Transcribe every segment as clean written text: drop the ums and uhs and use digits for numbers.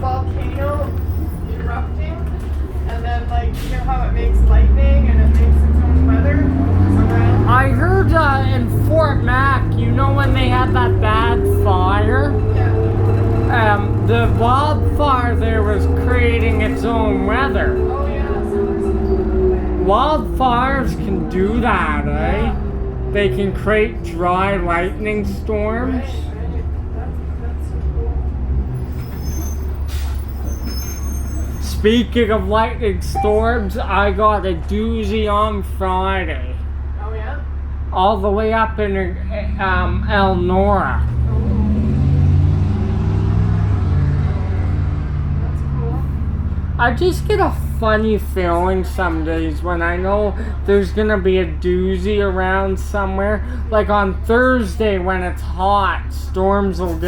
volcano erupting, and then like you know how it makes lightning and it makes its own weather around. I heard in Fort Mac, you know when they had that bad fire? Yeah. The wildfire there was creating its own weather. Oh yeah. Wildfires can do that, eh? Yeah. They can create dry lightning storms. Right. That's so cool. Speaking of lightning storms, I got a doozy on Friday. Oh yeah. All the way up in Elnora. I just get a funny feeling some days when I know there's gonna be a doozy around somewhere. Like on Thursday when it's hot, storms will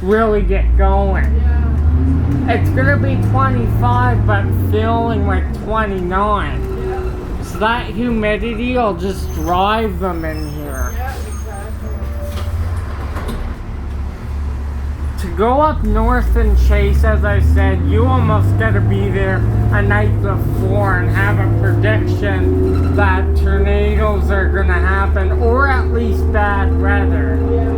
really get going. Yeah. It's gonna be 25 but feeling like 29. Yeah. So that humidity will just drive them in here. Yeah, exactly. To go up north and chase, as I said, you almost gotta be there a night before and have a prediction that tornadoes are gonna happen, or at least bad weather. Yeah.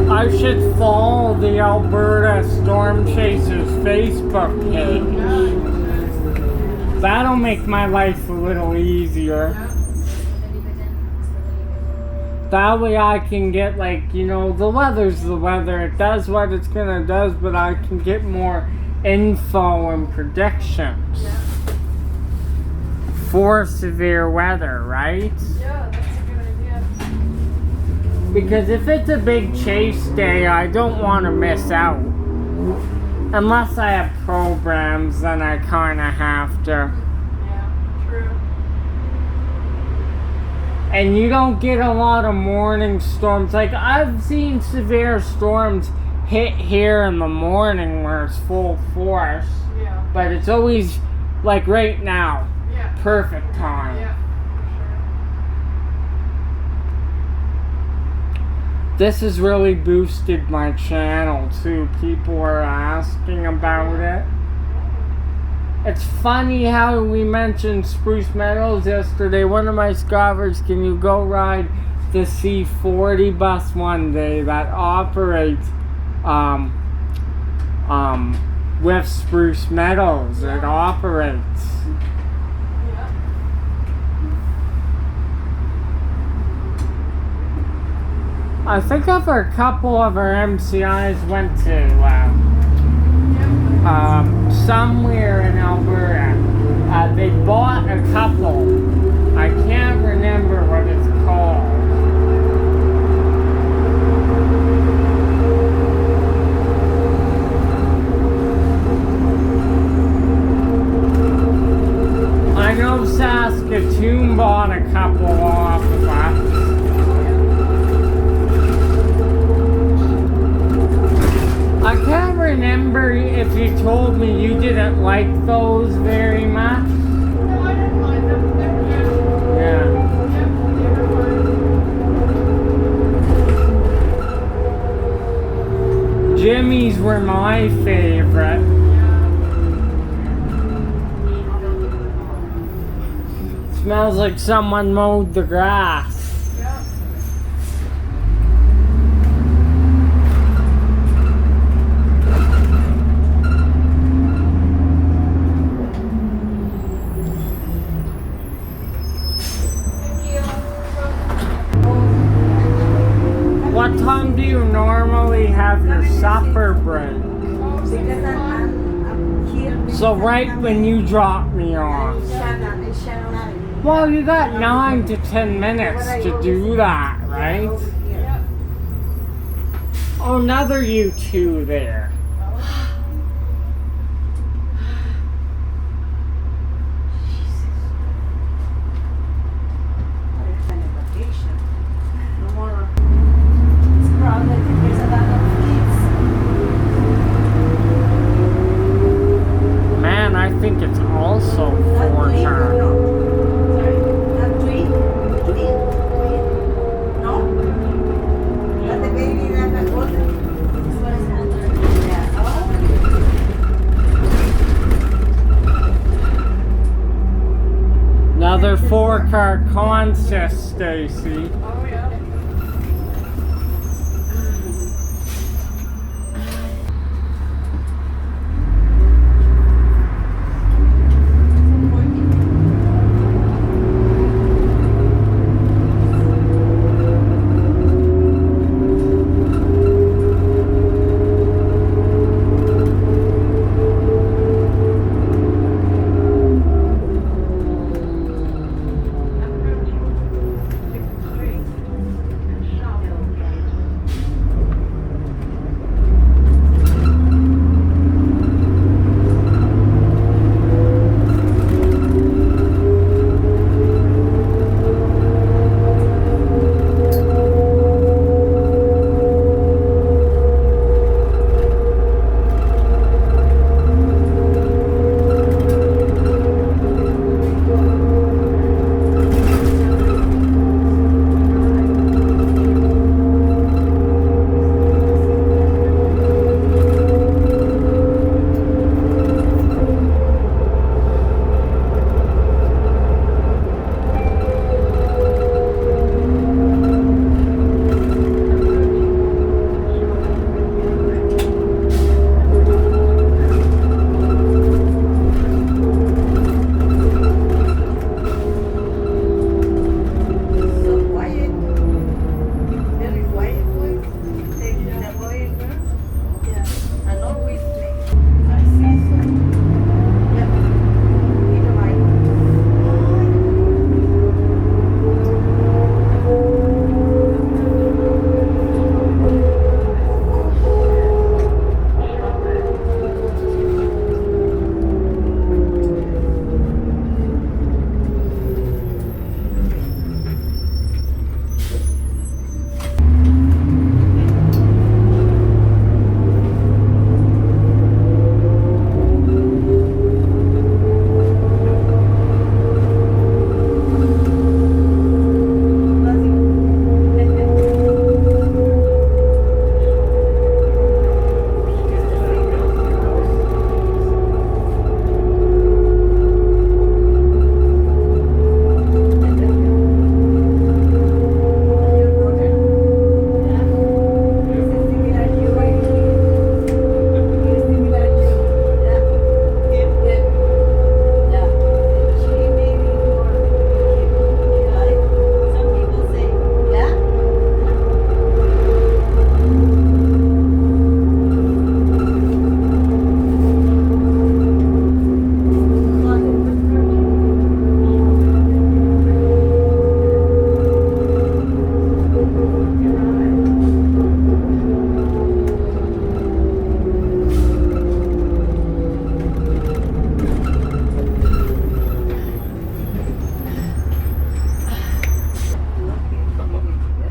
I should follow the Alberta Storm Chasers Facebook page. That'll make my life a little easier. That way I can get, like, you know, the weather's the weather. It does what it's gonna do, but I can get more info and predictions for severe weather, right? Yeah, that's a good idea. Because if it's a big chase day, I don't want to miss out. Unless I have programs, then I kind of have to. Yeah, true. And you don't get a lot of morning storms. Like, I've seen severe storms hit here in the morning where it's full force. Yeah. But it's always, like right now, Yeah. perfect time. Yeah. This has really boosted my channel too. People are asking about it. It's funny how we mentioned Spruce Meadows yesterday. One of my scoffers, can you go ride the C40 bus one day that operates with Spruce Meadows? It operates. Yeah. I think of a couple of our MCIs went to somewhere in Alberta. They bought a couple. I can't remember what it's called. I know Saskatoon bought a couple off of us. I can't remember if you told me you didn't like those very much. No, I didn't mind them. They were good. Yeah. Yep, they were fun. Jimmy's were my favorite. Smells like someone mowed the grass. Yeah. What time do you normally have your supper break? So right when you drop me off. Well, you got 9 to 10 minutes to do that, right? Yep. Oh, another you two there. York are conscious, Stacy. Oh yeah.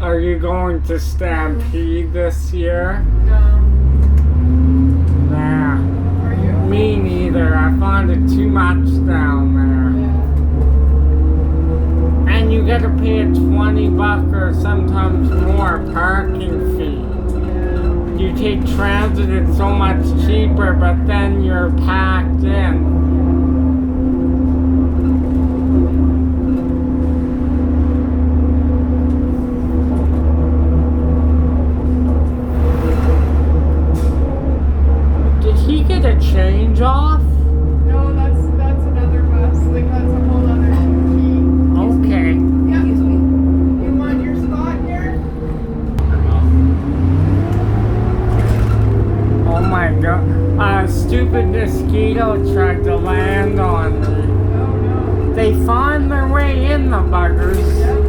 Are you going to Stampede this year? No. Nah. Are you? Me neither. I find it too much down there. Yeah. And you gotta pay a $20 or sometimes more parking fee. Yeah. You take transit, it's so much cheaper, but then you're packed in. Did he get a change off? No, that's another bus. Like that's a whole other key. Okay. Yeah. You want your spot here? Oh my god. A stupid mosquito tried to land on me. Oh no. They find their way in, the buggers. Yep.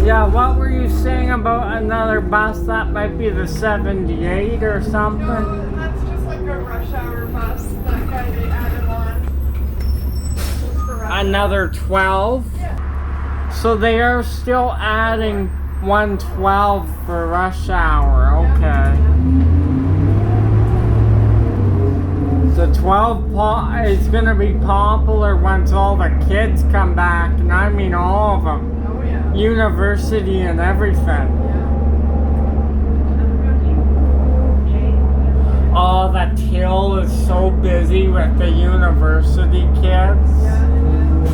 Yeah, what were you saying about another bus? That might be the 78 or something? No, that's just like a rush hour bus. That guy they added on. Just for rush Another 12? Yeah. So they are still adding 112 for rush hour, okay. The 12 is gonna be popular once all the kids come back, and I mean all of them. Oh yeah. University and everything. Yeah. Oh, the till is so busy with the university kids. Yeah, it is.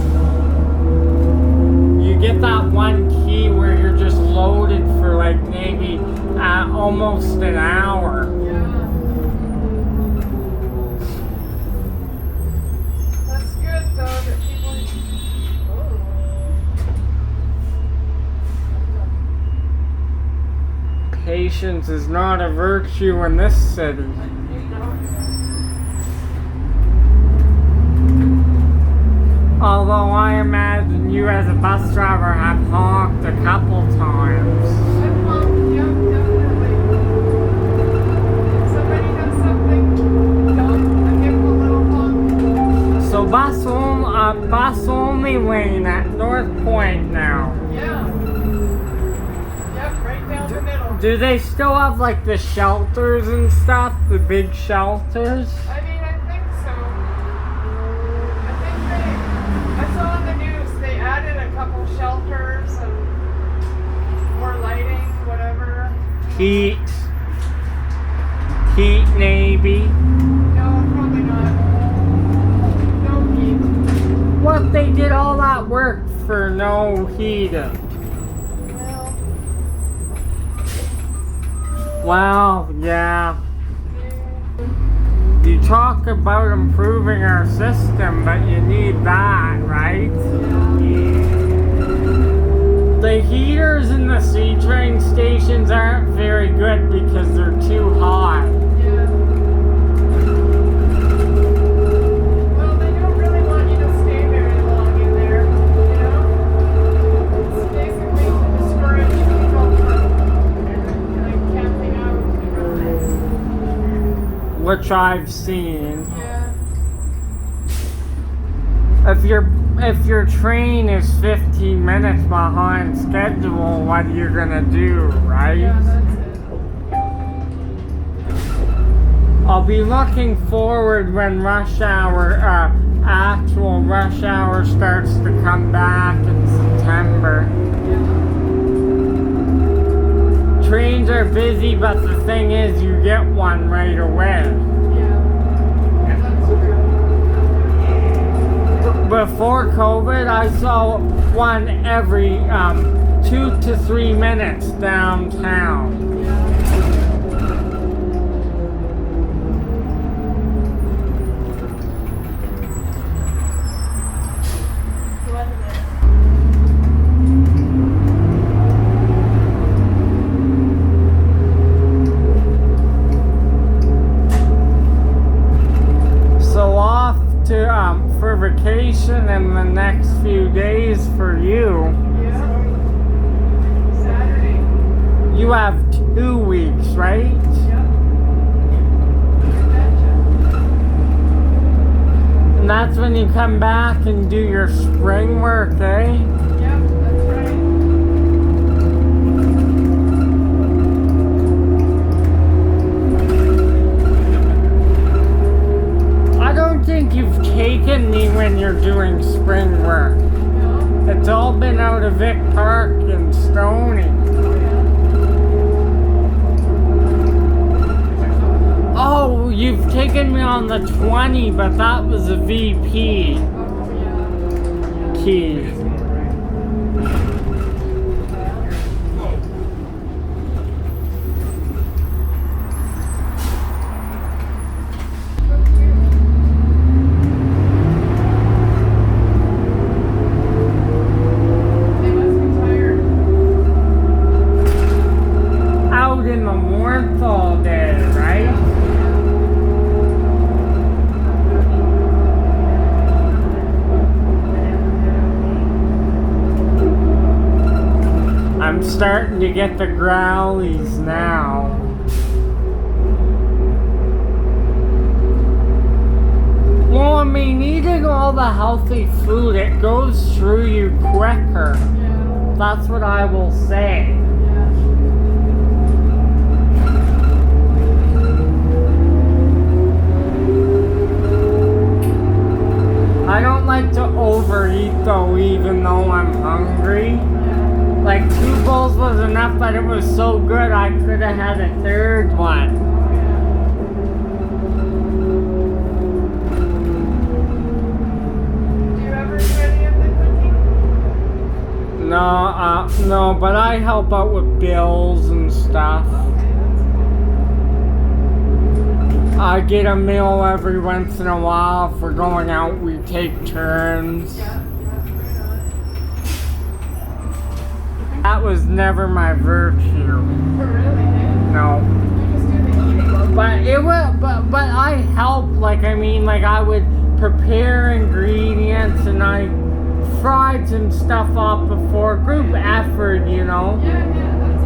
You get that one key where you're just loaded for like maybe almost an hour. Yeah. That's good though that people. Patience is not a virtue in this city. Although I imagine you as a bus driver have honked a couple times. I've honked, yeah, definitely. If somebody does something dumb, I give them a little honk. So bus only lane at North Point now. Yeah. Yep, right down the middle. Do they still have like the shelters and stuff? The big shelters? I mean, I think so. I saw on the news they added a couple shelters and more lighting, whatever. Heat, maybe. No, probably not. No heat. What, they did all that work for no heat? Well, Well, yeah. You talk about improving our system, but you need that, right? The heaters in the C-train stations aren't very good because they're too hot. yeah. Well, they don't really want you to stay very long in there, you know? It's basically to discourage people from like camping out, you Which I've seen. know? Yeah. If your train is 15 minutes behind schedule, what are you gonna do, right? Yeah, that's it. I'll be looking forward when actual rush hour starts to come back in September. Yeah. Trains are busy, but the thing is, you get one right away. Yeah. That's true. Before COVID, I saw one every 2 to 3 minutes downtown. So off to for vacation in the next few days for you. Yeah. Saturday. You have 2 weeks, right? Yep. Betcha. And that's when you come back and do your spring work, eh? Yep, that's right. I don't think you've taken me when you're doing spring work. No. It's all been out of Vic Park and Stony. Oh, you've taken me on the 20, but that was a VP Oh, yeah. key. They must be tired. Out in the warmth all day, right? I'm starting to get the growlies now. Well, I mean, eating all the healthy food, it goes through you quicker. Yeah. That's what I will say. Yeah. I don't like to overeat though, even though I'm hungry. Like 2 bowls was enough, but it was so good I could have had a third one. No, but I help out with bills and stuff. I get a meal every once in a while. If we're going out, we take turns. That was never my virtue. No. But it was, but I helped. Like I mean, like I would prepare ingredients and I fried some stuff up before. Group effort, you know.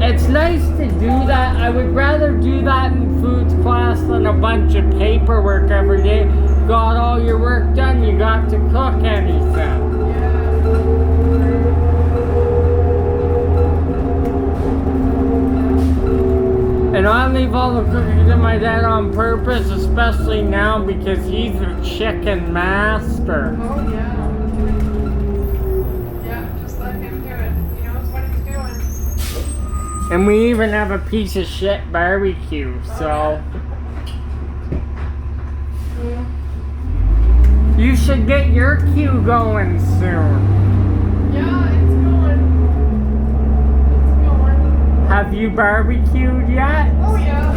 It's nice to do that. I would rather do that in foods class than a bunch of paperwork every day. Got all your work done, you got to cook anything. And I leave all the cooking to my dad on purpose, especially now because he's a chicken master. Oh yeah. Yeah, just let him do it. He knows what he's doing. And we even have a piece of shit barbecue, so. You should get your queue going soon. Yeah, it's going. It's going. Have you barbecued yet? Oh yeah.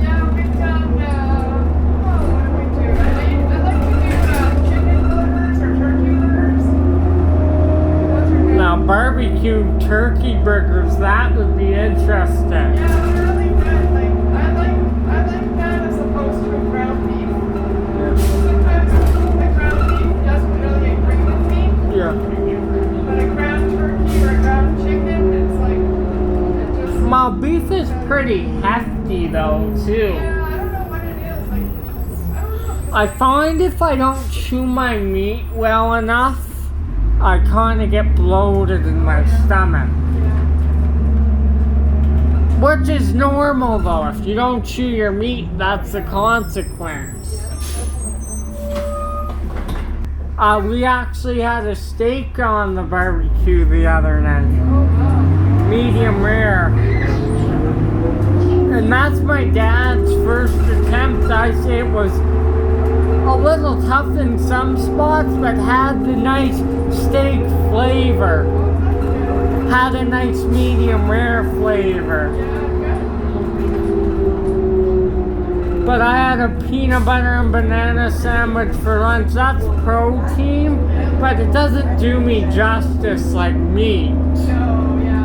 Yeah, we've done, what do we do? I like to do chicken livers or turkey livers. Those are good. Now, barbecued turkey burgers, that would be interesting. Yeah, they're really good. Like, I like that as opposed to a ground beef. Sometimes the ground beef doesn't really agree with me. Yeah. But a ground turkey or a ground chicken, it's like, it just... My beef is pretty hefty though, too. Yeah, I don't know what it is. Like, I don't know. I find if I don't chew my meat well enough, I kind of get bloated in my stomach. Which is normal though. If you don't chew your meat, that's the consequence. We actually had a steak on the barbecue the other night. Medium rare. And that's my dad's first attempt. I say it was a little tough in some spots, but had the nice steak flavor. Had a nice medium rare flavor. But I had a peanut butter and banana sandwich for lunch. That's protein, but it doesn't do me justice like meat. No, yeah.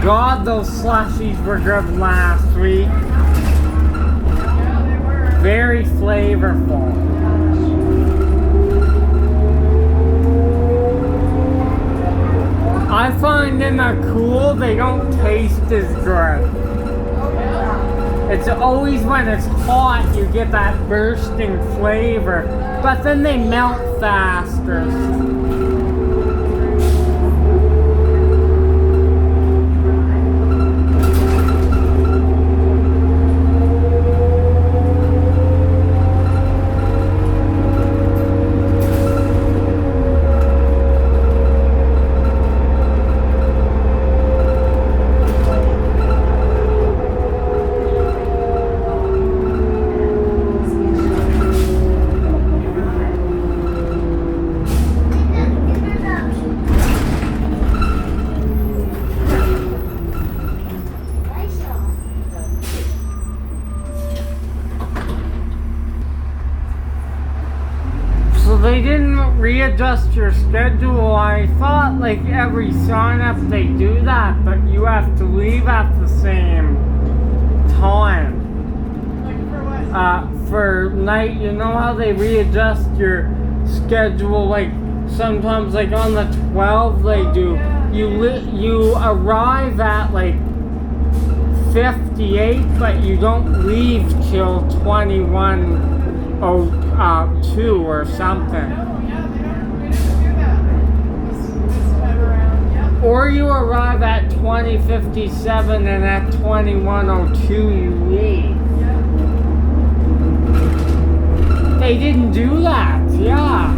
God, those slushies were good last week. Yeah, they were. Very flavorful. I find in the cool, they don't taste as good. Oh, yeah. It's always when it's hot, you get that bursting flavor. But then they melt faster. They didn't readjust your schedule. I thought like every sign up they do that, but you have to leave at the same time. Like for what? For night, you know how they readjust your schedule, like sometimes like on the 12th they do. Yeah. You arrive at like 58, but you don't leave till 21:02 or something. No, yeah, they didn't do that this time around, yeah. Or you arrive at 20:57 and at 21:02 you leave. Yeah. They didn't do that, yeah.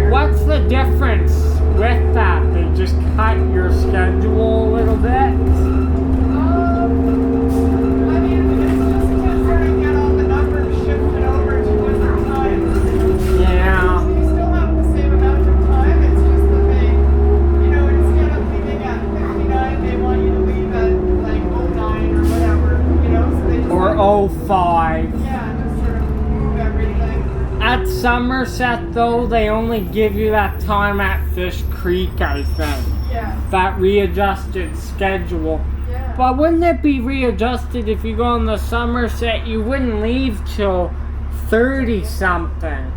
What's the difference with that? They just cut your schedule a little bit? I mean, it's just to sort of get all the numbers shifted over to different times. Yeah. So you still have the same amount of time, it's just that they, you know, instead of leaving at 59, they want you to leave at like 09 or whatever, you know, so they just Or like, 05. yeah, just sort of move everything. At Somerset, though, they only give you that time at Fish Creek, I think. Yeah, That readjusted schedule. yeah. But wouldn't it be readjusted if you go on the Somerset? You wouldn't leave till 30 something.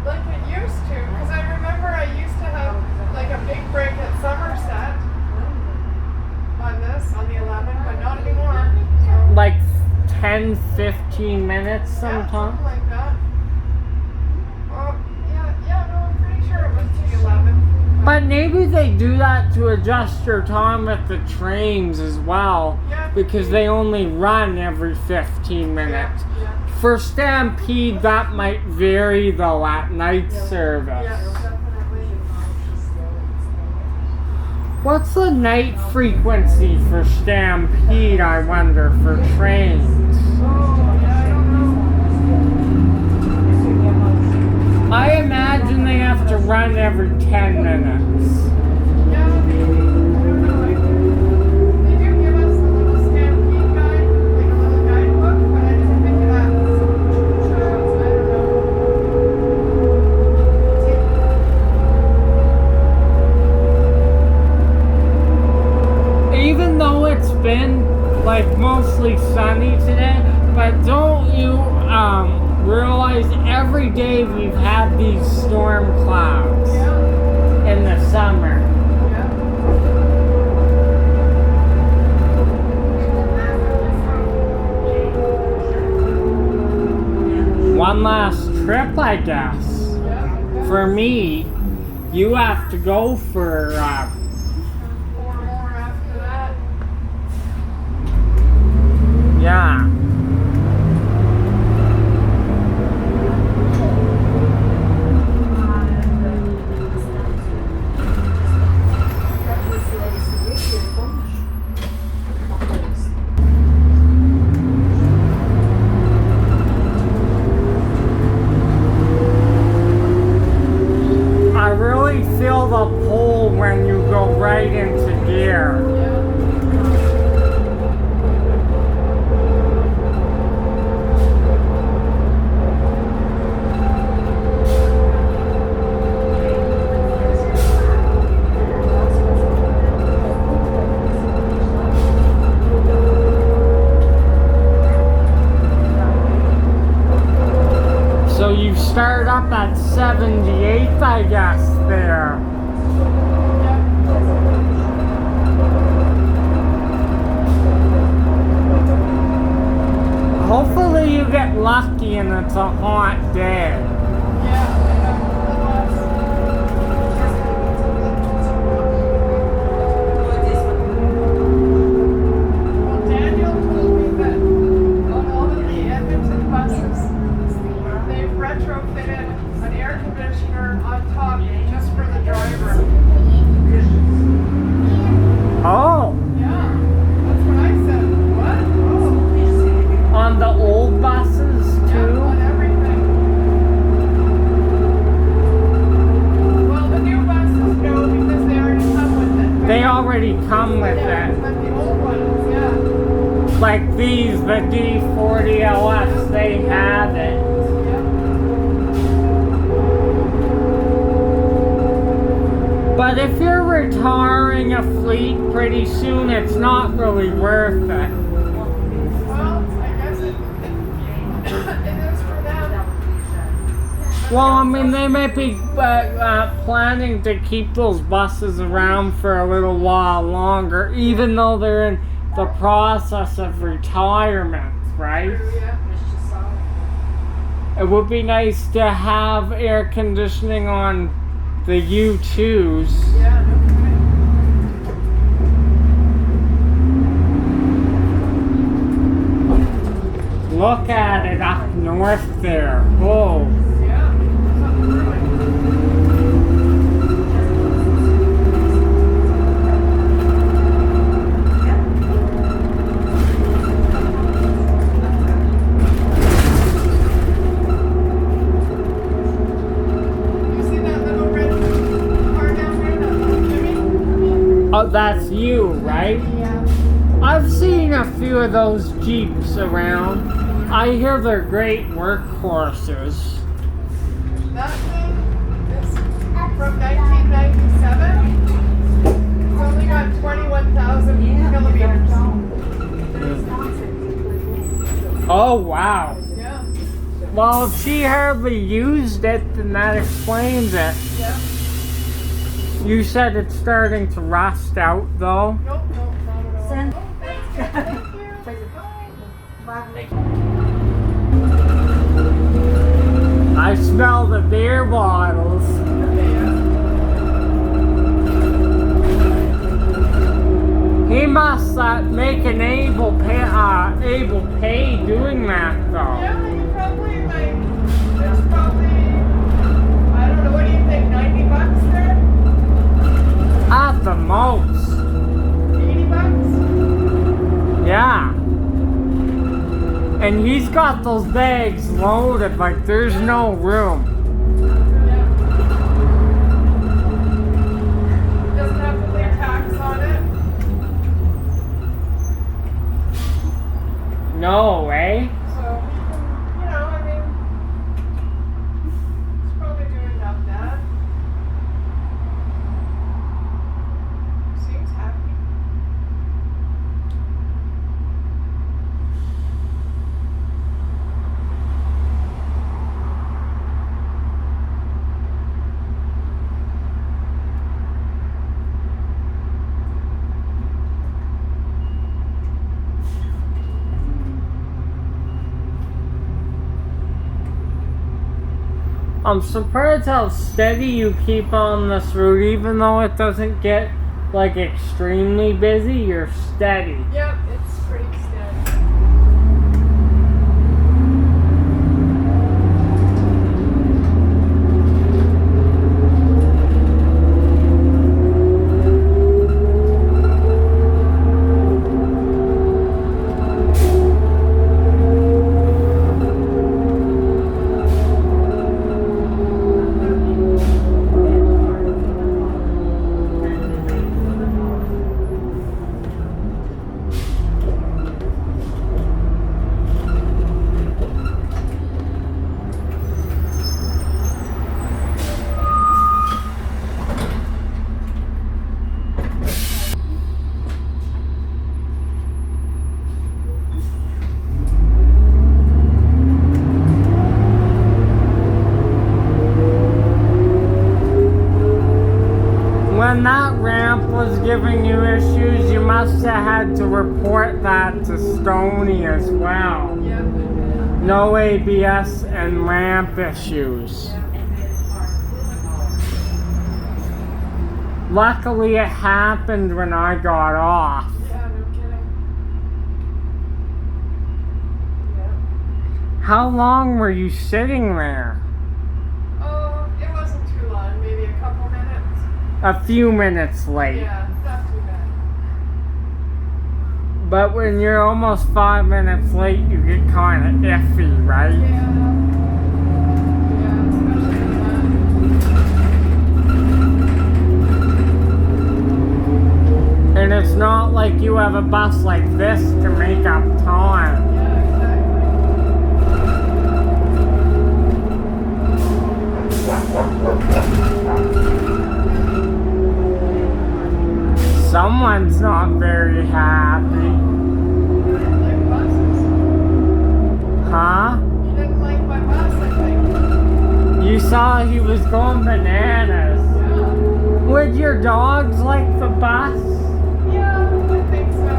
Like it used to, because I remember I used to have like a big break at Somerset on the 11, but not anymore. So, Like 10, 15 minutes yeah, sometimes. something like that. Well, yeah, no, I'm pretty sure it was the 11. But maybe they do that to adjust your time with the trains as well. Yeah. Because they only run every 15 minutes. Yeah. For Stampede, that might vary though at night service. Yeah, definitely. What's the night frequency for Stampede, I wonder, for trains? Oh, yeah, I don't know. I imagine they have to run every 10 minutes. Yeah, maybe. I don't know. They do give us a little Stampede guide, like a little guidebook, but I didn't pick it up. So, I don't know. Even though it's been like mostly sunny today, but don't you realize every day we've had these storm clouds Yeah, in the summer? yeah. One last trip, I guess. Yeah. For me, you have to go for 4 more after that. yeah. I really feel the pull when you go right into gear. Yeah. So you start up at 78, I guess, there. Hopefully you get lucky and it's a hot day. Well, Daniel told me that on all of the Edmonton buses, they've retrofitted an air conditioner on top just for the driver. Oh, Yeah, that's what I said. What? Oh, on the old buses yeah, too? on everything. Well, the new buses no, because they already come with it. They already come with Yeah, it. but the old ones, yeah. Like these, the D40LFs, they have it. Yeah. But if you're retiring a fleet pretty soon, it's not really worth it. Well, I guess it is for them. Well, I mean, they might be planning to keep those buses around for a little while longer, even though they're in the process of retirement, right? Yeah. It would be nice to have air conditioning on the U2s. Yeah, no kidding. Look at it up north there. Oh. Yeah. Something brewing. You see that little red car down there? That little Jimmy? Oh, that's you, right? Yeah. I've seen a few of those Jeeps around. I hear they're great workhorses. That thing is from 1997. It's only got 21,000 kilometers. Oh, wow. Yeah. Well, if she hardly used it, then that explains it. Yeah. You said it's starting to rust out, though. Nope, nope, not at all. Send- Oh, thanks. Thank you. Bye. I smell the beer bottles. He must make an able pay doing that, though. Yeah, you probably like, there's probably, I don't know, what do you think, 90 bucks there? At the most. 80 bucks? Yeah. And he's got those bags loaded like there's no room. Yeah. Doesn't have to pay tax on it. No way. So, you know, I mean, it's probably doing not bad. Seems happy. I'm surprised how steady you keep on this route, even though it doesn't get like extremely busy. You're steady. Yep, it's pretty steady. When that ramp was giving you issues, you must have had to report that to Stony as well. Yep. No ABS and ramp issues. Luckily, it happened when I got off. Yeah, no kidding. Yeah. How long were you sitting there? Oh, it wasn't too long, maybe a couple minutes. A few minutes late. Yeah, not too bad. But when you're almost 5 minutes late, you get kind of iffy, right? Yeah. Yeah, especially with that. And it's not like you have a bus like this to make up time. Yeah, Someone's not very happy. You didn't like buses. Huh? You didn't like my bus, I think. You saw he was going bananas. Yeah. Would your dogs like the bus? Yeah, I think so.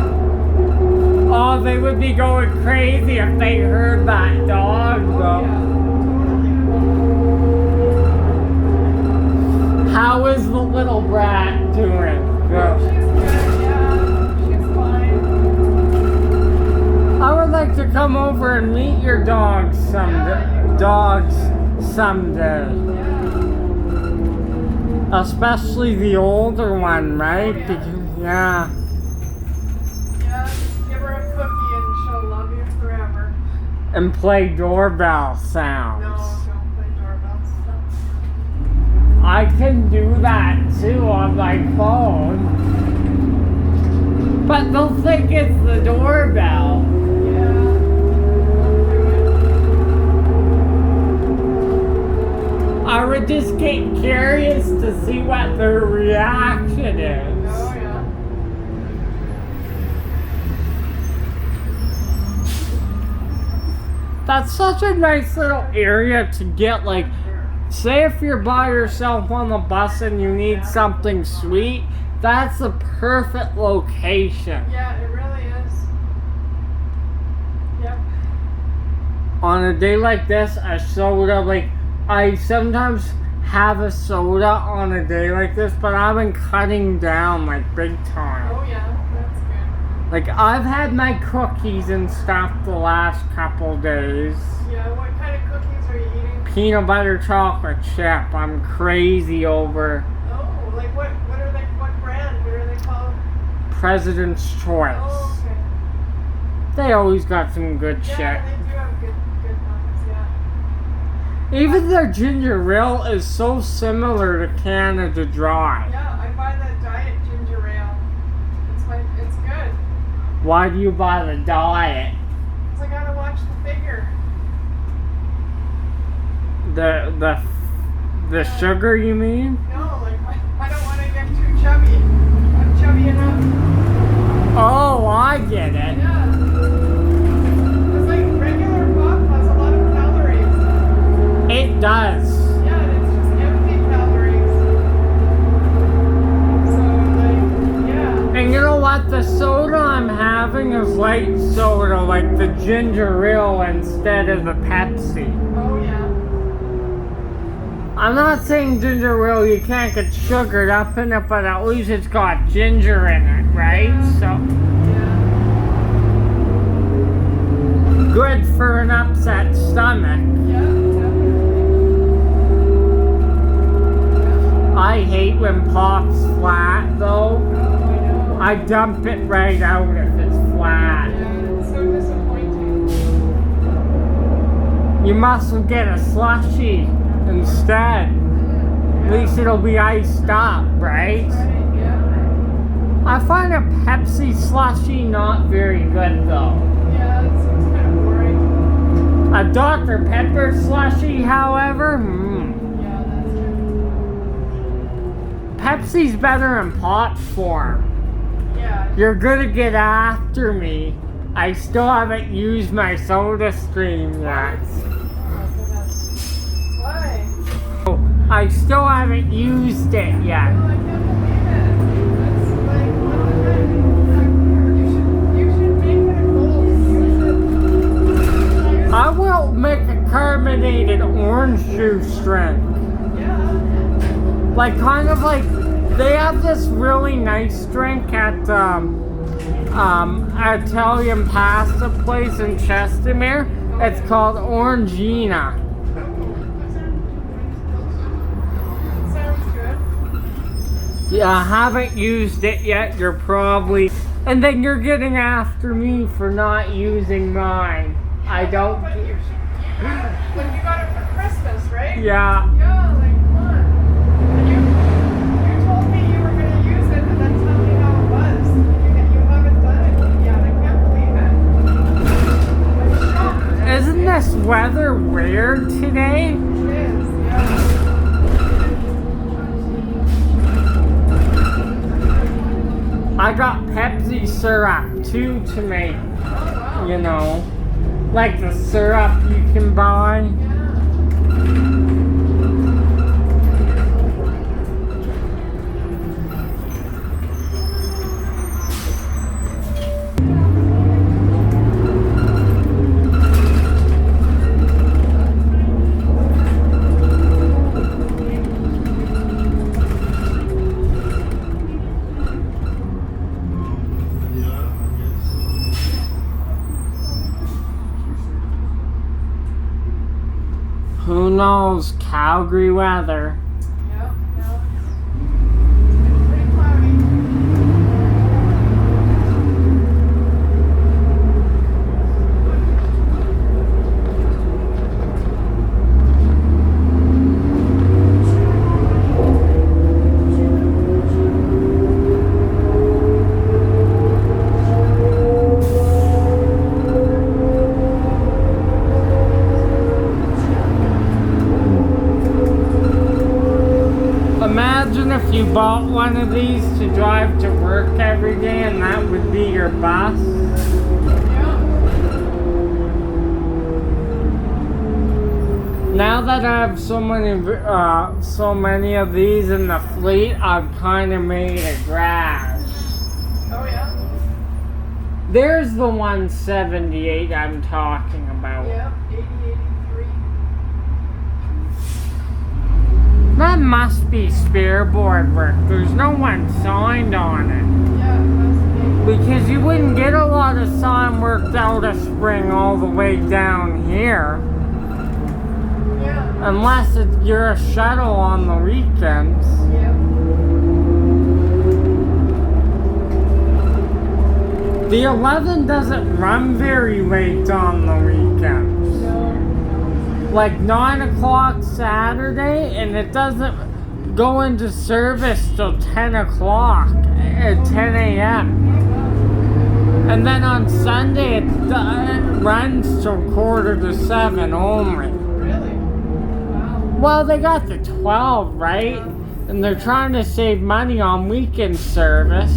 Oh, they would be going crazy if they heard that dog, Oh, though. yeah. Totally. How is the little brat doing? Oh, she's good, yeah. She's fine. I would like to come over and meet your dog. dogs someday. Dogs someday. Yeah. Especially the older one, right? Oh, yeah. Because, Yeah, just give her a cookie and she'll love you forever. and play doorbell No, sounds. don't play doorbells. I can do that too on my phone. But they'll think it's the doorbell. Yeah. I would just get curious to see what their reaction is. Oh, yeah. That's such a nice little area to get, like, say if you're by yourself on the bus and you need something sweet, that's the perfect location. Yeah, it really is. Yep. On a day like this, a soda, like, I sometimes have a soda on a day like this, but I've been cutting down, like, big time. Oh, yeah, that's good. Like, I've had my cookies and stuff the last couple days. Yeah, what kind of cookies are you eating? Peanut butter chocolate chip. I'm crazy over Oh, like what are they, what brand? What are they called? President's Choice. Oh, okay. They always got some good Yeah, shit. they do have good ones, yeah. Even their ginger ale is so similar to Canada Dry. Yeah, I buy the diet ginger ale. It's good. Why do you buy the diet? Because I gotta watch the figure. The sugar, you mean? No, like I don't want to get too chubby. I'm chubby enough. Oh, I get it. Yeah. Because like regular pop has a lot of calories. It does. Yeah, and it's just empty calories. So like, yeah. And you know what? The soda I'm having is light soda, like the ginger ale instead of the Pepsi. Oh yeah. I'm not saying ginger ale you can't get sugared up in it, but at least it's got ginger in it, right? So Yeah. good for an upset stomach. Yeah, definitely. I hate when pop's flat though. Oh, I know. I dump it right out if it's flat. Yeah, it's so disappointing. You must get a slushy instead. At least it'll be iced up, right? Right, yeah. I find a Pepsi slushy not very good though. Yeah, it seems kind of boring. A Dr. Pepper slushy, however, Yeah, that's good. Pepsi's better in pop form. Yeah. You're gonna get after me. I still haven't used my soda stream yet. Oh my goodness. Why? I still haven't used it yet. Oh, I can't believe it. That's like, what the heck? You should make it a goal to use it. I will make a carbonated orange juice drink. Yeah. Like, kind of like, they have this really nice drink at Italian pasta place in Chestermere. It's called Orangina. Sounds good. Yeah, I haven't used it yet. You're probably... And then you're getting after me for not using mine. I don't... But you got it for Christmas, right? Yeah. Yeah, like, come on. And you told me you were going to use it and then tell me how it was. You haven't done it yet. I can't believe it. I'm shocked. Isn't this weather weird today? It is, yeah. I got Pepsi syrup too to make, Oh, wow. you know, like the syrup you can buy. Yeah. knows Calgary weather. Yep, no, it's pretty cloudy. Imagine if you bought one of these to drive to work every day and that would be your bus. Yeah. Now that I have so many of these in the fleet, I've kind of made a garage. Oh yeah. There's the 178 I'm talking about. Yep. 8083. That must be spare board work. There's no one signed on it. Yeah, it must be. Because you wouldn't get a lot of sign work out of spring all the way down here. Yeah. Unless you're a shuttle on the weekends. Yep. The 11 doesn't run very late on the weekends. No. Like 9 o'clock Saturday, and it doesn't go into service till 10 o'clock at 10 a.m. And then on Sunday it runs till 6:45 only. Really? Wow. Well, they got the 12, right? And they're trying to save money on weekend service.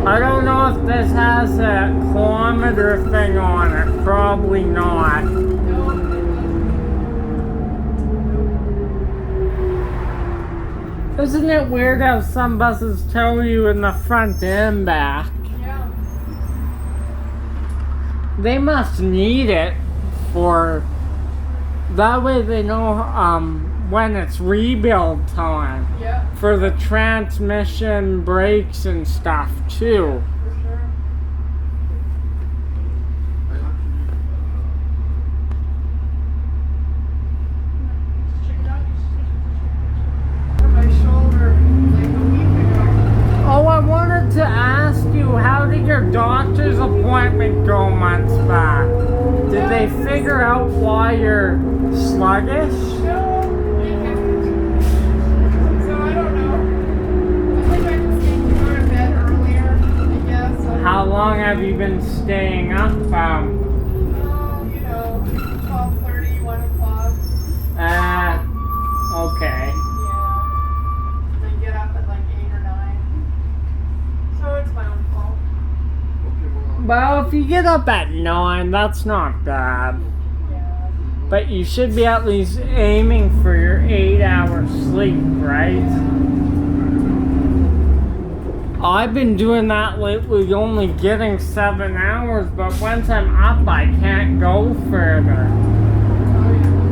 I don't know if this has a kilometer thing on it. Probably not. No. Isn't it weird how some buses tell you in the front and back? Yeah. They must need it for that way they know when it's rebuild time Yeah. for the transmission, brakes and stuff too. For sure. My shoulder like a week ago. Oh, I wanted to ask you, how did your doctor's appointment go months back? Did they figure out why you're sluggish? No. So I don't know. I think I just need to go to bed earlier, I guess. How long have you been staying up? Oh, you know, 12:30, 1 o'clock. Okay. Yeah. Then get up at like 8 or 9. So it's my own fault. Well, if you get up at 9, that's not bad. Yeah. But you should be at least aiming for your 8-hour sleep, right? I've been doing that lately, only getting 7 hours, but once I'm up, I can't go further. Oh, yeah.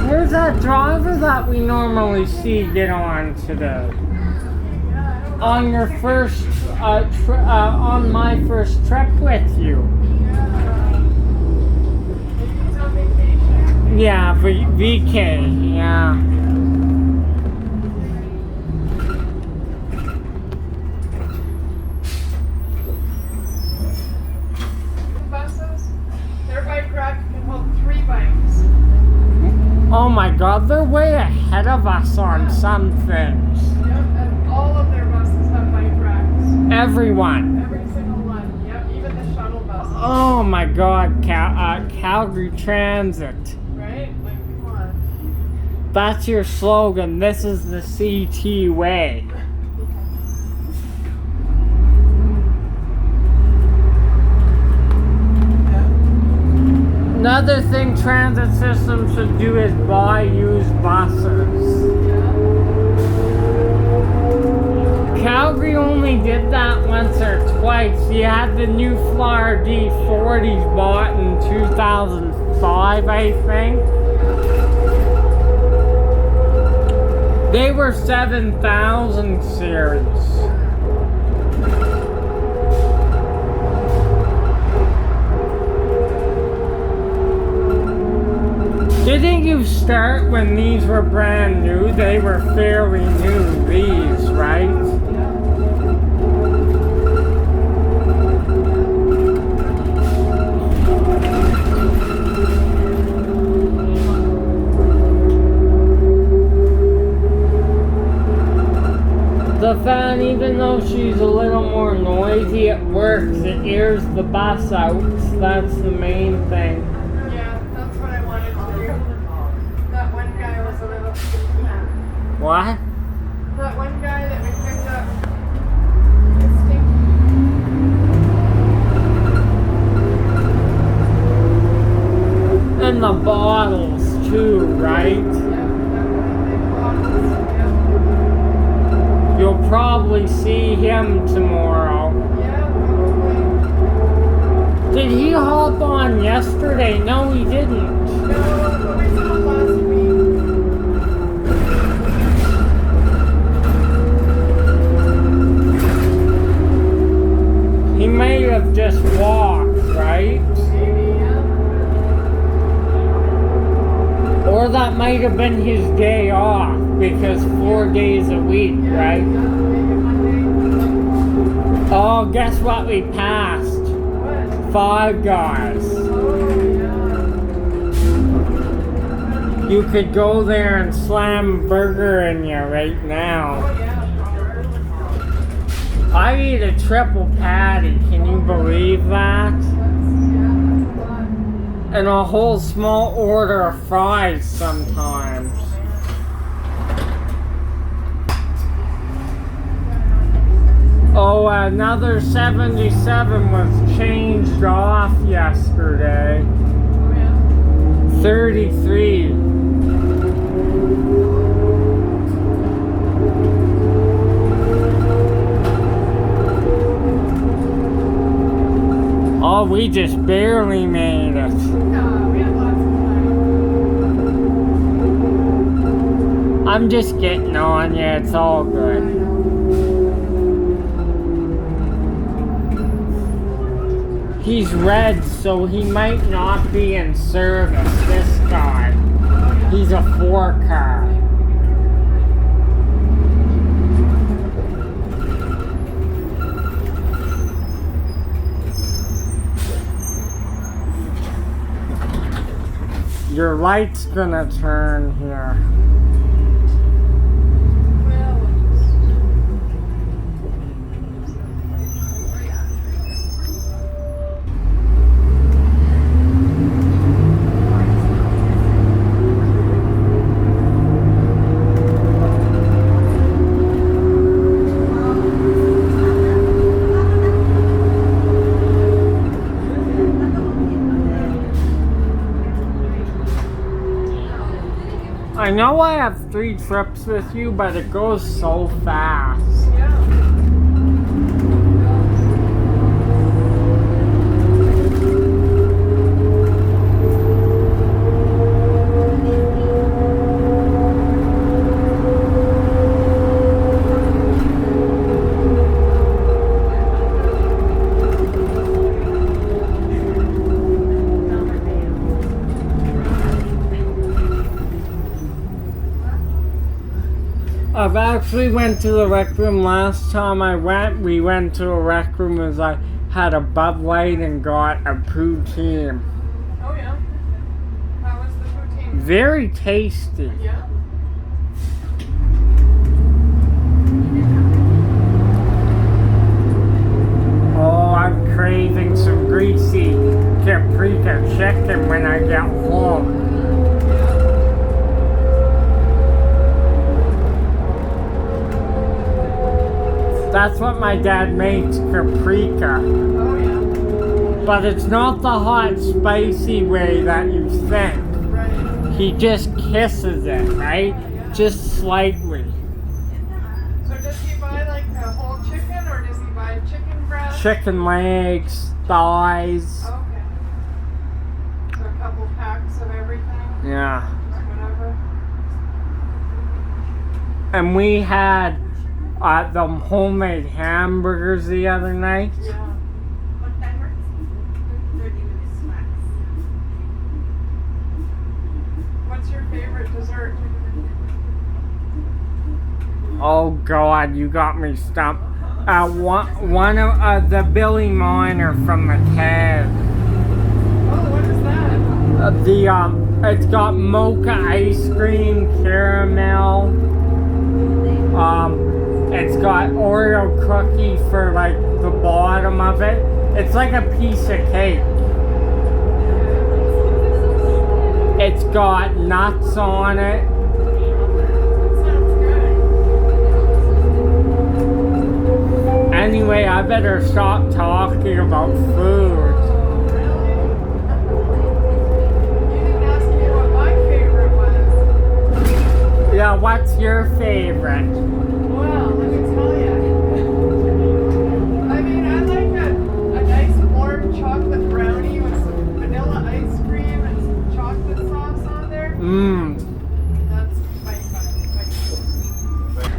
Where's that driver that we normally see get on today? Yeah, I don't know. On your first, on my first trip with you. Yeah. Maybe he's on vacation. Yeah, VK, yeah. Buses, their bike rack can hold 3 bikes. Oh my god, they're way ahead of us on some things. Yep, and all of their buses have bike racks. Everyone. Every single one. Yep, even the shuttle buses. Oh my god, Calgary Transit. Right? Like, come on. That's your slogan. This is the CT way. Another thing transit systems should do is buy used buses. Yeah. only did that once or twice. He had the new Flyer D40s bought in 2005, I think. They were 7000 series. Didn't you start when these were brand new? They were fairly new, these, right? The fan, even though she's a little more noisy, it works. It airs the bus out. That's the main thing. Yeah, that's what I wanted to do. That one guy was a little... What? That one guy that we picked up. And the bottles too, right? Yeah, big bottles. Yeah. You'll probably see him tomorrow. Yeah, probably. Did he hop on yesterday? No, he didn't. No, but we saw last week. He may have just walked, right? Maybe, yeah. Or that might have been his day off, because 4 days a week, right? Oh, guess what we passed? What? Five Guys. Oh, yeah. You could go there and slam a burger in you right now. Oh, yeah. I eat a triple patty, can you believe that? And a whole small order of fries sometimes. Oh, another 77 was changed off yesterday. 33. Oh, we just barely made it. We had lots of time. I'm just getting on you, it's all good. He's red, so he might not be in service, this guy. He's a 4-car. Your light's gonna turn here. I know I have 3 trips with you, but it goes so fast. Yeah. I've actually went to the rec room. Last time we went to a rec room as I had a Bud Light and got a poutine. Oh, yeah. How was the poutine? Very tasty. Yeah. Oh, I'm craving some greasy paprika chicken when I get home. That's what my dad makes, paprika. Oh, yeah. But it's not the hot, spicy way that you think. Right. He just kisses it, right? Just slightly. So does he buy like a whole chicken or does chicken legs, thighs. Okay. So a couple packs of everything. Yeah. Whatever. And we had the homemade hamburgers the other night. Yeah. What time works? 30 minutes max. What's your favorite dessert? Oh God, you got me stumped. One of the Billy Miner from the Cave. Oh, what is that? It's got mocha ice cream, caramel. It's got Oreo cookie for like the bottom of it. It's like a piece of cake. It's got nuts on it. Sounds good. Anyway, I better stop talking about food. Oh, really? You didn't ask me what my favorite was. Yeah, what's your favorite? Well, let me tell you. I mean, I like a nice warm chocolate brownie with some vanilla ice cream and some chocolate sauce on there. Mmm. That's my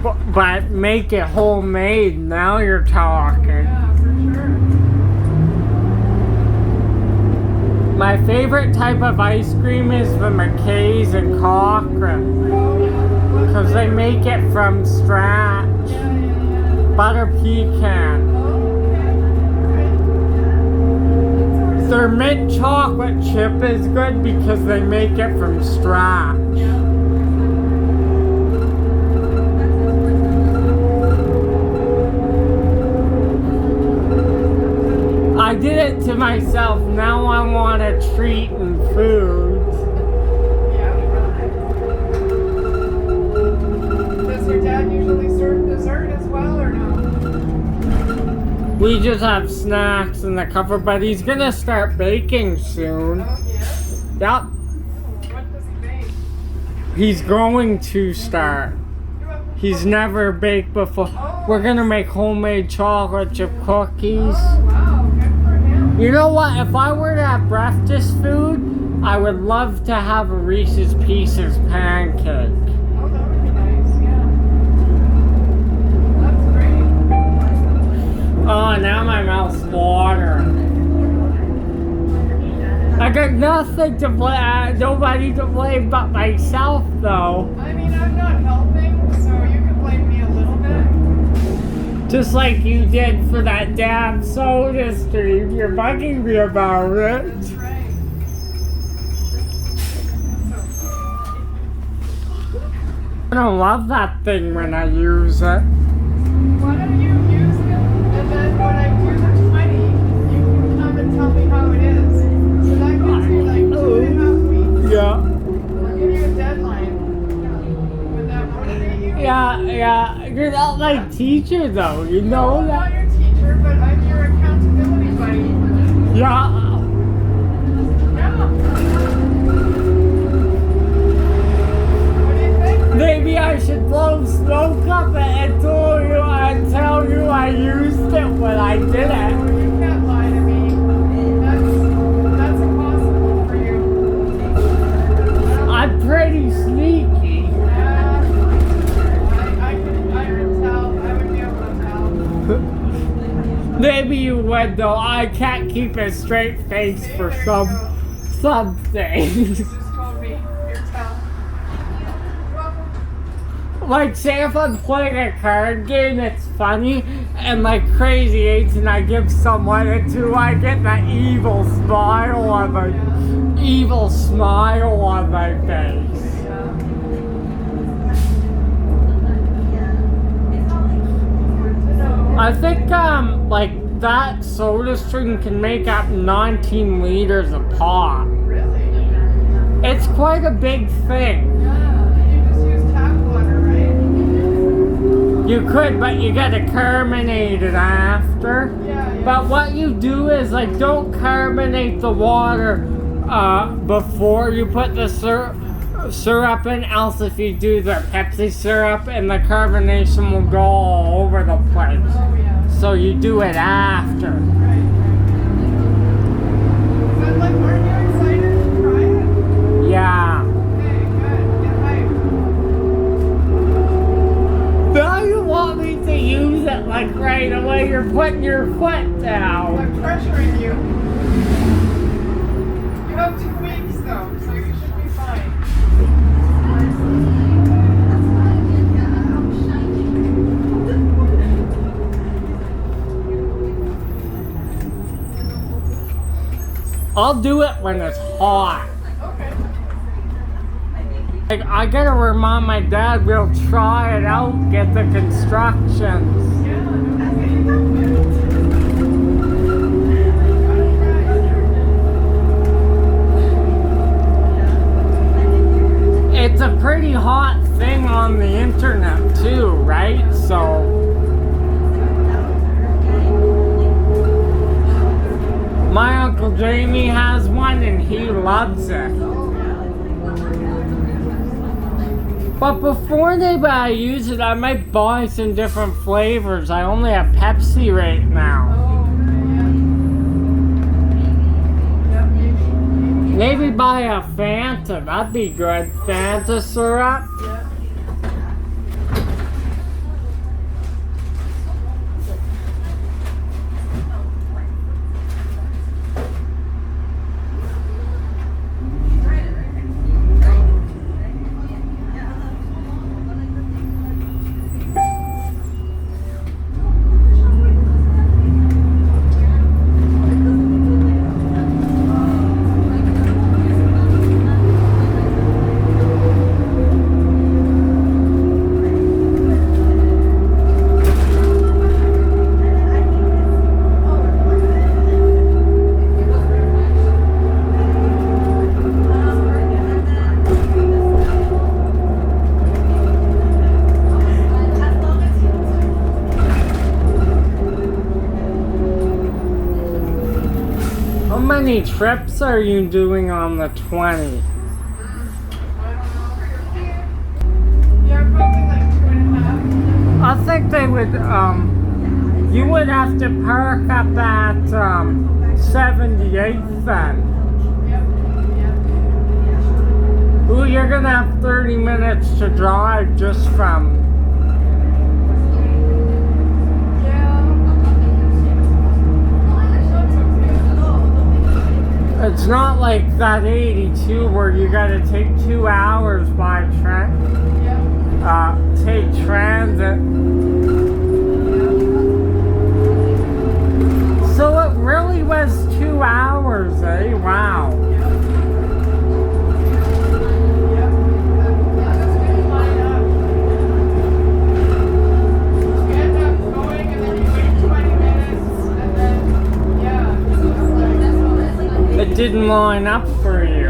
favorite. But make it homemade. Now you're talking. Yeah, for sure. My favorite type of ice cream is the McKay's and Cochrane. Oh, yeah. What Because they flavor? make it from scratch. Yeah. Butter pecan. Oh, okay. Right. Their mint chocolate chip is good because they make it from scratch. Yeah. I did it to myself. Now I want a treat in food. Yeah. Does your dad usually serve dessert as well, or no? We just have snacks in the cupboard, but he's gonna start baking soon. Oh, yes. Yep, What does he make? he's going to start. He's never baked before. We're gonna make homemade chocolate chip cookies. Oh, wow. Good for him. You know what? If I were to have breakfast food, I would love to have a Reese's Pieces pancake. Oh, that would be nice. Yeah. That's great. Oh, now my mouth's watering. I got nothing to blame, nobody to blame but myself, though. I mean, I'm not helping, so you can blame me a little bit. Just like you did for that damn soda stream. You're bugging me about it. That's right. That's okay. I don't love that thing when I use it. Why don't you use it, and then when I do the 20, you can come and tell me how it is. So that gives me like 2.5 weeks. Yeah. I'll give you a deadline. Would that motivate you? Yeah. You're not my teacher, though. You know I'm not that? your teacher, but I'm your accountability buddy. Yeah. Yeah. What do you think? Maybe I should blow smoke up and tell you I used it when I did No, it. you can't lie to me. That's impossible for you. I'm pretty sneaky. I can tell. I would be able to tell. Maybe you would, though. I can't keep a straight face for some things. You just told me. Your tell. You're welcome. Like, say if I'm playing a card game, it's funny, and like Crazy Eights, and I give someone a 2, I get that evil smile on my face. I think like that soda stream can make up 19 liters a pop. Really? It's quite a big thing. Yeah. You just use tap water, right? You could, but you gotta carbonate it after. Yeah. But what you do is like don't carbonate the water before you put the syrup in, else if you do the Pepsi syrup and the carbonation will go all over the place. Oh, yeah. So so you do it after. Right. So, like, aren't you excited to try it? Yeah. Okay, good. Get hyped. Now you want me to use it like right away. You're putting your foot down. I'm pressuring you. You have 2 weeks though, so you should be fine. I'll do it when it's hot. Okay. Like, I gotta remind my dad we'll try it out, get the constructions. Yeah. It's a pretty hot thing on the internet too, right? So my Uncle Jamie has one and he loves it. But before they use it, I might buy some different flavors. I only have Pepsi right now. Oh, yeah. Maybe. Maybe buy a Fanta, that'd be good. Fanta syrup. Yeah. How many trips are you doing on the 20? Yeah, probably like 2.5. I think they would, you would have to park up at 78th then. Yep. Yeah. Ooh, you're gonna have 30 minutes to drive just from. It's not like that 82 where you gotta take 2 hours by take transit. So it really was 2 hours, eh? Wow. It didn't line up for you.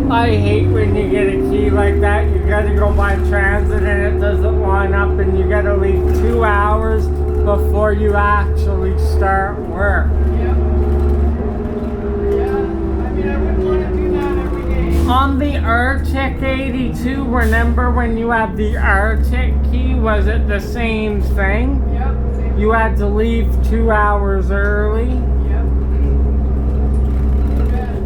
I hate when you get a key like that. You gotta go by transit and it doesn't line up and you gotta leave 2 hours before you actually start work. Yeah. Yeah. I mean, I wouldn't want to do that every day. On the Arctic 82, remember when you had the Arctic key, was it the same thing? Yep. Same. You had to leave 2 hours early? Yep. Good.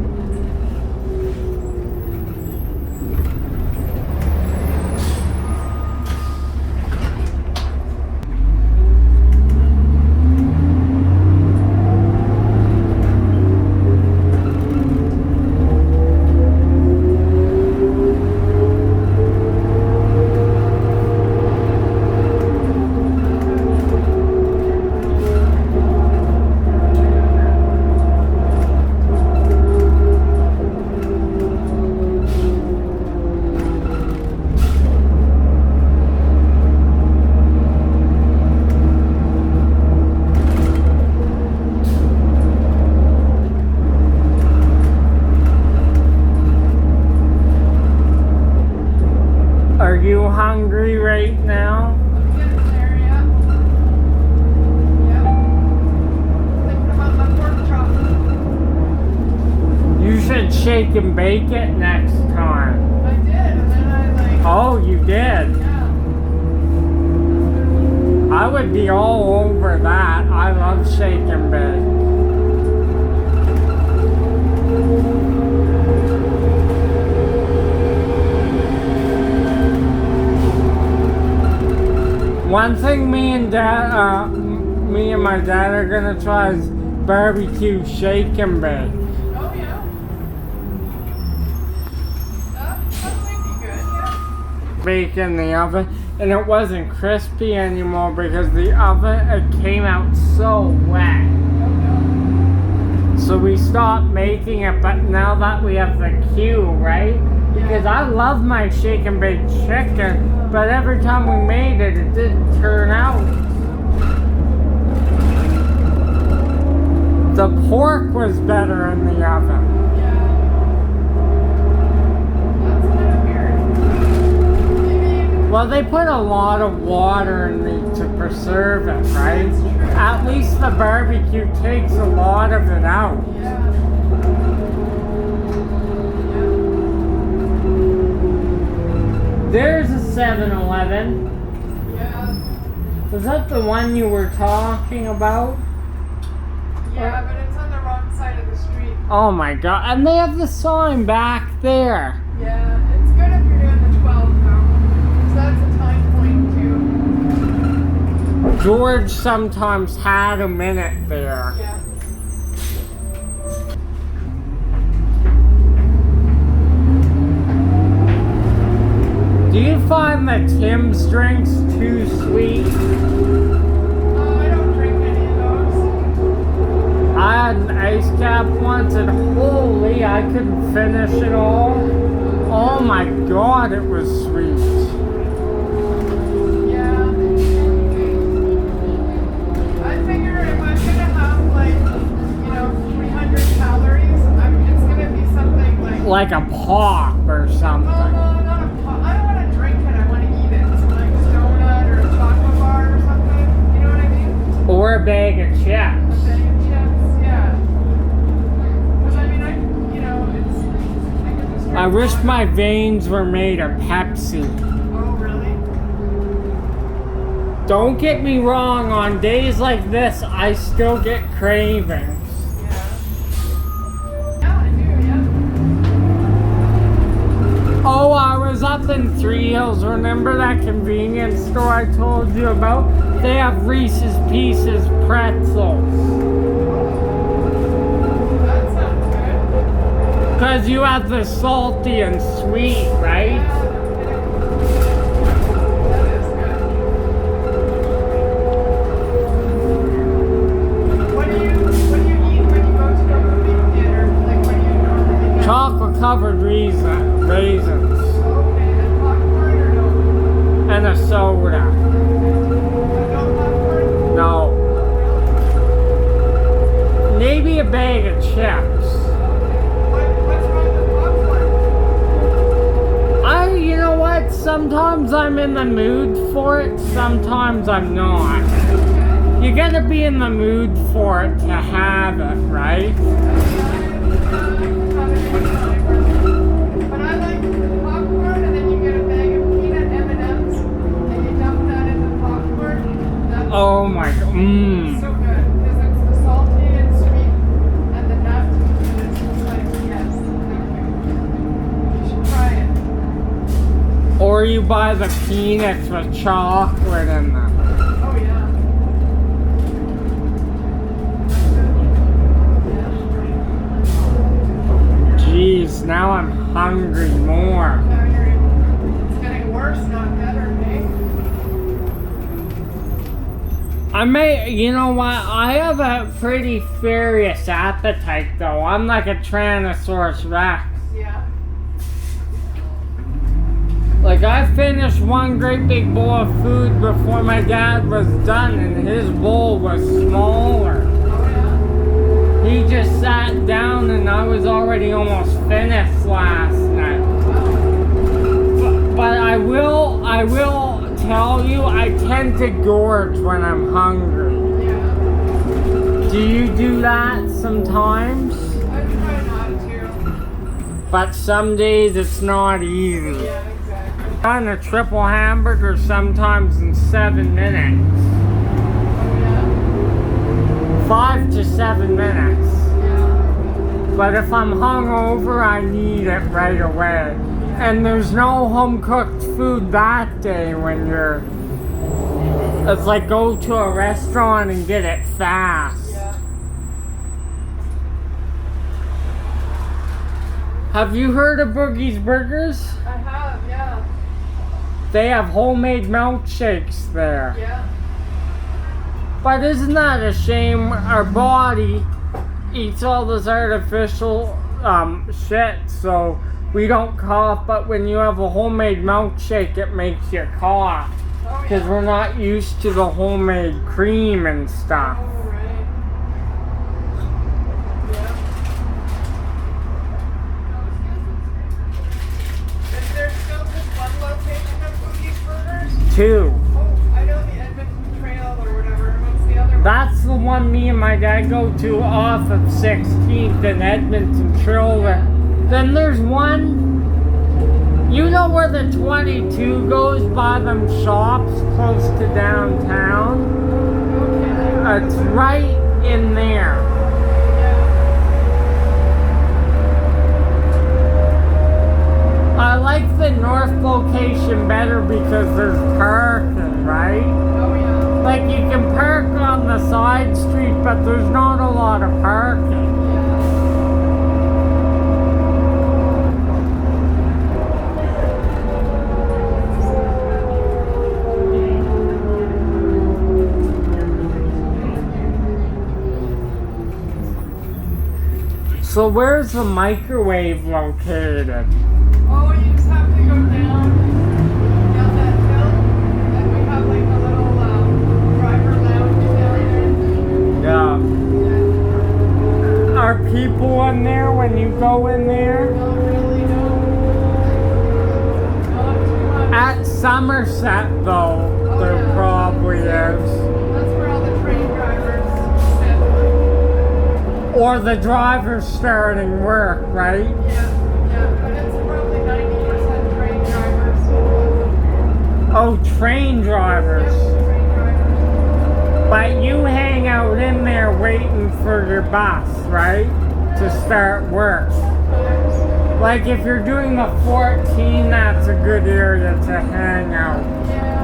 right now? I'm getting there, yeah. Yep. Thinking about my pork chop. You should shake and bake it next time. I did, and then I like. Oh, you did? Yeah. I would be all over that. I love shake and bake. One thing me and my dad are gonna try is barbecue shake and bake. Oh yeah. That might be good, yeah. Bake in the oven, and it wasn't crispy anymore because the oven, it came out so wet. So we stopped making it, but now that we have the queue, right? Because I love my shake and bake chicken, but every time we made it, it didn't turn out. The pork was better in the oven. Yeah. That's kind of weird. Maybe. Well, they put a lot of water in meat to preserve it, right? That's true. At least the barbecue takes a lot of it out. Yeah. There's a 7-Eleven. Yeah. Was that the one you were talking about? Yeah, but it's on the wrong side of the street. Oh my god. And they have the sign back there. Yeah, it's good if you're doing the 12 though. So that's a time point too. George sometimes had a minute there. Yeah. Do you find that Tim's drinks too sweet? Oh, I don't drink any of those. I had an ice cap once and holy, I couldn't finish it all. Oh my god, it was sweet. Yeah. I figure if I'm gonna have like, 300 calories, it's gonna be something Like a pop or Oh, something. no, not a pop. I don't want to drink it. I want to eat it. So like a donut or a chocolate bar or something. You know what I mean? Or a bag of chips. A bag of chips, yeah. Because I mean, I could just drink I wish water. my veins were made of Pepsi. Oh, really? Don't get me wrong, on days like this, I still get cravings. Yeah. Yeah, I do, yeah. Oh, I was up in Three Hills. Remember that convenience store I told you about? They have Reese's Pieces pretzels. That sounds good. Because you have the salty and sweet, right? Yeah, that is good. What do you eat when you go to a movie theater? Like when you normally get Chocolate covered raisins. Okay, and popcorn or no? And a soda. No popcorn? No. Really? Maybe a bag of chips. What's wrong with popcorn? You know what? Sometimes I'm in the mood for it, sometimes I'm not. You gotta be in the mood for it to have it, right? But I like popcorn, and then you get a bag of peanut M&Ms, and you dump that in the popcorn. That's Oh my god. so good, because it's the salty and sweet, and the nut, and it's just like, yes, thank you. You should try it. Or you buy the peanuts with chocolate in them. Oh, yeah. Jeez, now I'm hungry more. It's getting worse, not better, eh? You know what? I have a pretty furious appetite though. I'm like a Tyrannosaurus Rex. Yeah. Like I finished one great big bowl of food before my dad was done and his bowl was smaller. Oh, yeah. He just sat down and I was already almost finished last night. Oh. But I will tell you, I tend to gorge when I'm hungry. Yeah. Do you do that sometimes? I try not to. But some days it's not easy. Yeah, exactly. On a triple hamburger sometimes in 7 minutes. Oh, yeah. 5 to 7 minutes. Yeah. But if I'm hungover, I need it right away. And there's no home cooked food that day when you're. It's like go to a restaurant and get it fast. Yeah. Have you heard of Boogie's Burgers? I have, yeah. They have homemade milkshakes there. Yeah. But isn't that a shame? Our body eats all this artificial shit, so we don't cough. But when you have a homemade milkshake, it makes you cough. Oh, Because yeah. we're not used to the homemade cream and stuff. Oh, right. Yeah. Is there still just one location of Boogie's Burgers? 2. Oh, I know the Edmonton Trail or whatever. What's the other one? That's the one me and my dad go to off of 16th and Edmonton Trail. Then there's one. You know where the 22 goes by them shops close to downtown? Okay. It's right in there. Yeah. I like the north location better because there's parking, right? Oh, yeah. Like you can park on the side street, but there's not a lot of parking. So where's the microwave located? Oh, you just have to go down that hill, and we have like a little driver lounge down Yeah. there. Are people in there when you go in there? Not really, no. Not too much. At Somerset though, Oh, there yeah. probably is. That's where all the train drivers sit. Or the driver's starting work, right? Yeah, but it's probably 90% train drivers. Oh, train drivers. Yep, train drivers. But you hang out in there waiting for your bus, right? To start work. Sometimes. Like if you're doing the 14, that's a good area to hang out. Yeah.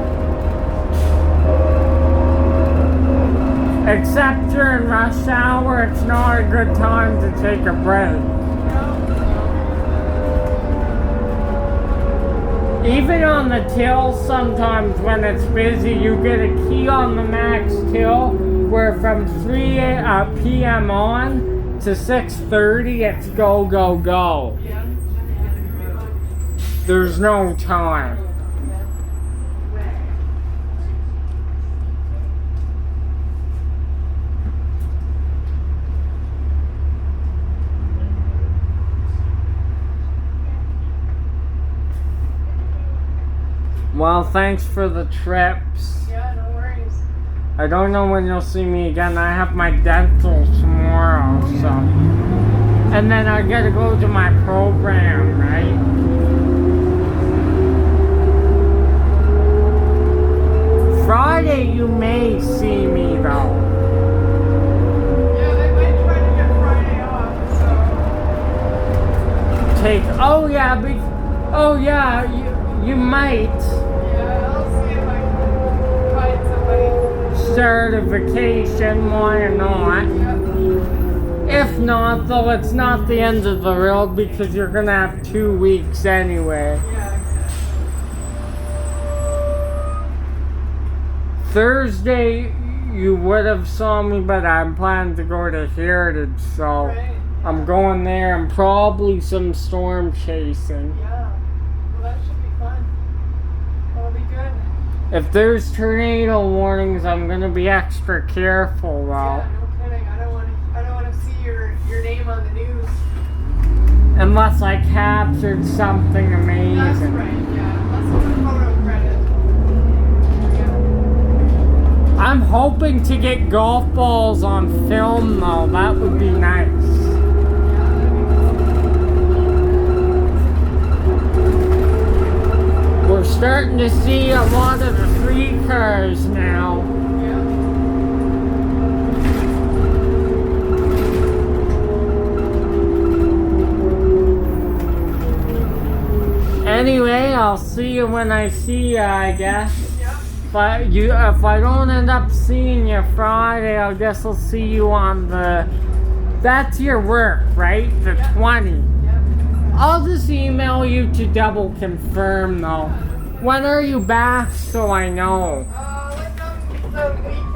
Except during rush hour, it's not a good time to take a break. Even on the till, sometimes when it's busy, you get a key on the max till where from 3 p.m. on to 6:30, it's go, go, go. Yeah. There's no time. Well, thanks for the trips. Yeah, no worries. I don't know when you'll see me again. I have my dental tomorrow, so. And then I gotta go to my program, right? Friday you may see me though. Yeah, they might try to get Friday off, so. Oh yeah, you might. Yeah, I'll see if I can find somebody. Start a vacation, why not? Yeah. If not, though, it's not the end of the world because you're gonna have 2 weeks anyway. Yeah, exactly. Thursday, you would have saw me, but I'm planning to go to Heritage, so Right. I'm going there and probably some storm chasing. Yeah. Well, that should be fun. That'll be good. If there's tornado warnings, I'm gonna be extra careful, though. Yeah, no kidding. I don't want to see your name on the news. Unless I captured something amazing. That's right. Yeah, unless it's a photo credit. I'm hoping to get golf balls on film though. That would be nice. We're starting to see a lot of the 3 cars now. Anyway, I'll see you when I see you, I guess. But if I don't end up seeing you Friday, I guess I'll see you on the. That's your work, right? The 20. I'll just email you to double confirm though. When are you back so I know? Like on the weekend.